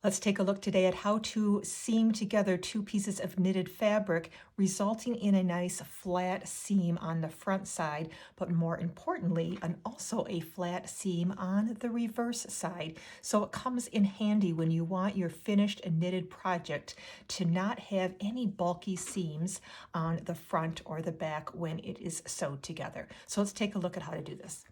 Let's take a look today at how to seam together two pieces of knitted fabric, resulting in a nice flat seam on the front side, but more importantly, also a flat seam on the reverse side. So it comes in handy when you want your finished knitted project to not have any bulky seams on the front or the back when it is sewed together. So let's take a look at how to do this.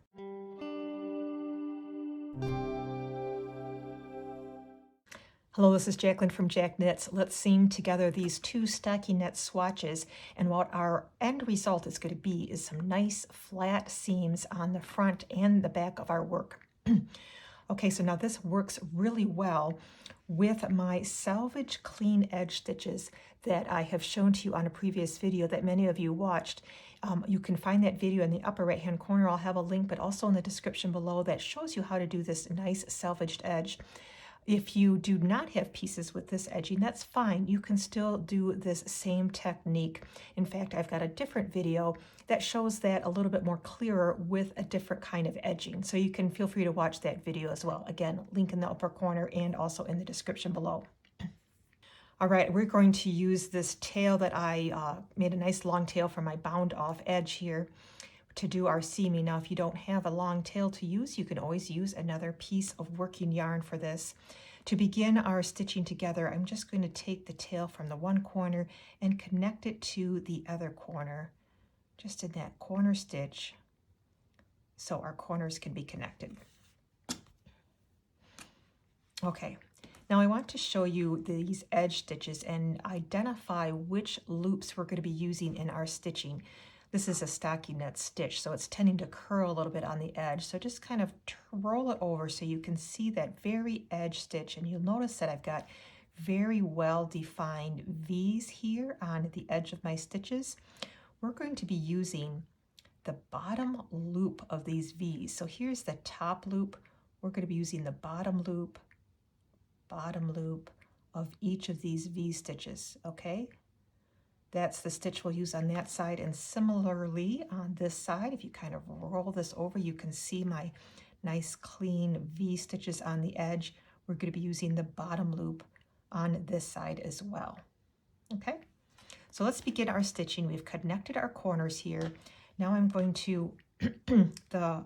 Hello, this is Jacqueline from Jack Knits. Let's seam together these two stockinette swatches, and what our end result is going to be is some nice flat seams on the front and the back of our work. Okay, so now this works really well with my Salvage Clean Edge stitches that I have shown to you on a previous video that many of you watched. You can find that video in the upper right hand corner. I'll have a link, but also in the description below, that shows you how to do this nice salvaged edge. If you do not have pieces with this edging, that's fine. You can still do this same technique. In fact, I've got a different video that shows that a little bit more clearer with a different kind of edging. So you can feel free to watch that video as well. Again, link in the upper corner and also in the description below. All right, we're going to use this tail that I made a nice long tail for my bound off edge here to do our seaming. Now, if you don't have a long tail to use, you can always use another piece of working yarn for this. To begin our stitching together, I'm just going to take the tail from the one corner and connect it to the other corner, just in that corner stitch, so our corners can be connected. Okay, now I want to show you these edge stitches and identify which loops we're going to be using in our stitching. This is a stockinette stitch, so it's tending to curl a little bit on the edge. So just kind of roll it over so you can see that very edge stitch. And you'll notice that I've got very well defined V's here on the edge of my stitches. We're going to be using the bottom loop of these V's. So here's the top loop. We're going to be using the bottom loop of each of these V stitches, okay? That's the stitch we'll use on that side, and similarly on this side, if you kind of roll this over, you can see my nice clean V stitches on the edge. We're going to be using the bottom loop on this side as well. Okay, so let's begin our stitching. We've connected our corners here. Now I'm going to, the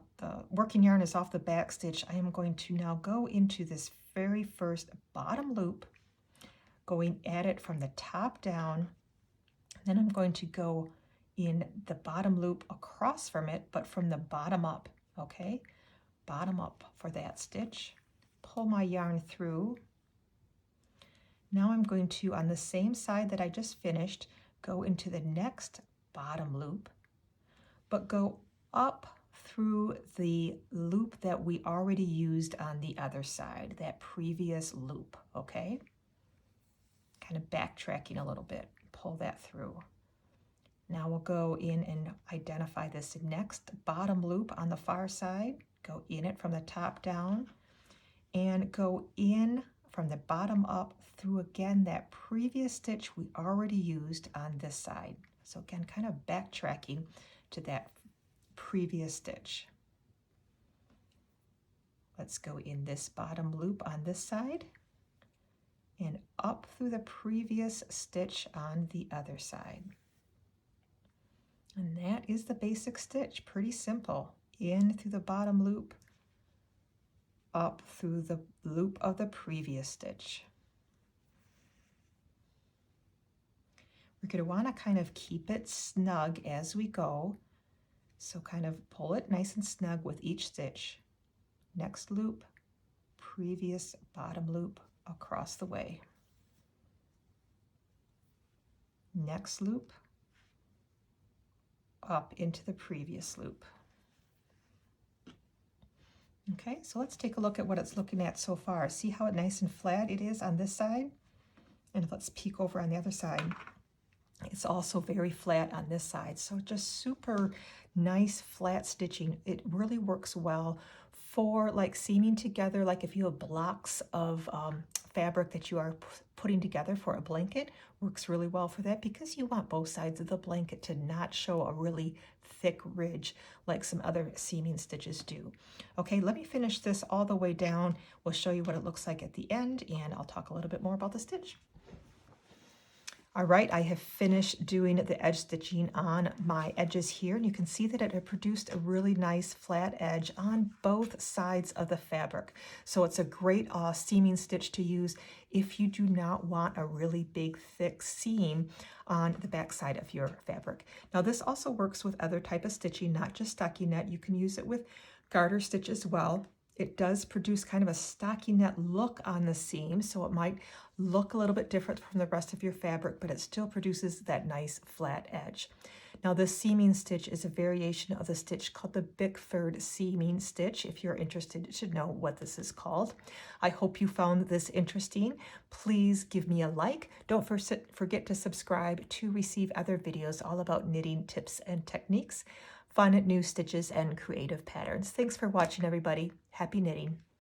working yarn is off the back stitch. I am going to now go into this very first bottom loop, going at it from the top down. Then I'm going to go in the bottom loop across from it, but from the bottom up, okay? Bottom up for that stitch. Pull my yarn through. Now I'm going to, on the same side that I just finished, go into the next bottom loop, but go up through the loop that we already used on the other side, that previous loop, okay? Kind of backtracking a little bit. Pull that through. Now we'll go in and identify this next bottom loop on the far side, go in it from the top down, and go in from the bottom up through again that previous stitch we already used on this side. So again, kind of backtracking to that previous stitch. Let's go in this bottom loop on this side and up through the previous stitch on the other side. And that is the basic stitch, pretty simple. In through the bottom loop, up through the loop of the previous stitch. We're going to want to kind of keep it snug as we go. So kind of pull it nice and snug with each stitch. Next loop, previous bottom loop, across the way. Next loop, up into the previous loop. Okay, so let's take a look at what it's looking at so far. See how nice and flat it is on this side? And let's peek over on the other side. It's also very flat on this side. So just super nice flat stitching. It really works well for like seaming together, like if you have blocks of fabric that you are putting together for a blanket works really well for that, because you want both sides of the blanket to not show a really thick ridge like some other seaming stitches do. Okay, let me finish this all the way down. We'll show you what it looks like at the end, and I'll talk a little bit more about the stitch. All right, I have finished doing the edge stitching on my edges here, and you can see that it had produced a really nice flat edge on both sides of the fabric. So it's a great seaming stitch to use if you do not want a really big thick seam on the back side of your fabric. Now this also works with other type of stitching, not just stockinette. You can use it with garter stitch as well. It does produce kind of a stockinette look on the seam, so it might look a little bit different from the rest of your fabric, but it still produces that nice flat edge. Now this seaming stitch is a variation of the stitch called the Bickford seaming stitch. If you're interested to know what this is called. I hope you found this interesting. Please give me a like. Don't forget to subscribe to receive other videos all about knitting tips and techniques, fun new stitches, and creative patterns. Thanks for watching, everybody. Happy knitting.